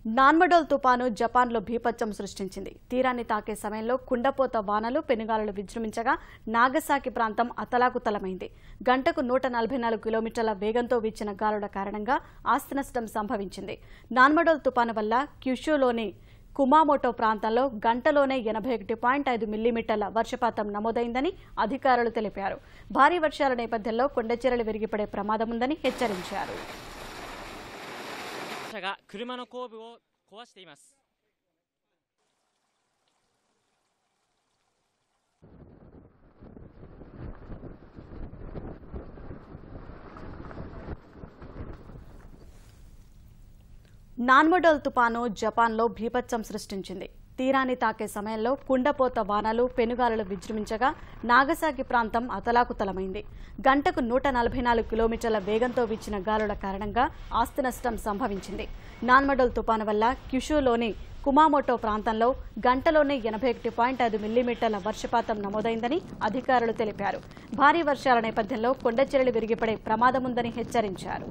నాన్మడోల్ తుపాను జపాన్లో భీపత్సం సృష్టించింది. తీరాన్ని తాకే సమయంలో కుండపోత వానలు, పెనుగాలులు విజృంభించగా నాగసాకి ప్రాంతం అతలాకుతలమైంది. గంటకు 144 కిలోమీటర్ల వేగంతో వీచిన గాలుల కారణంగా ఆస్తి నష్టం సంభవించింది. నాన్మడోల్ తుపాను వల్ల క్యుషులోని కుమామోటో ప్రాంతంలో గంటలోనే 81.5 మిల్లీమీటర్ల వర్షపాతం నమోదైందని అధికారులు తెలిపారు. భారీ వర్షాల నేపథ్యంలో కొండచెరలు విరిగిపడే ప్రమాదముందని హెచ్చరించారు. 車が車の後部を壊しています。నాన్మడోల్ తుపాను జపాన్లో భీపత్సం సృష్టించింది. తీరాన్ని తాకే సమయంలో కుండపోత వానలు, పెనుగాలులు విజృంభించగా నాగసాకి ప్రాంతం అతలాకుతలమైంది. గంటకు 144 కిలోమీటర్ల వేగంతో వీచిన గాలుల కారణంగా ఆస్తి నష్టం సంభవించింది. నాన్మడోల్ తుపాను వల్ల క్యుషులోని కుమామోటో ప్రాంతంలో గంటలోనే 81.5 మిల్లీమీటర్ల వర్షపాతం నమోదైందని అధికారులు తెలిపారు. భారీ వర్షాల నేపథ్యంలో కొండచెరలు విరిగిపడే ప్రమాదముందని హెచ్చరించారు.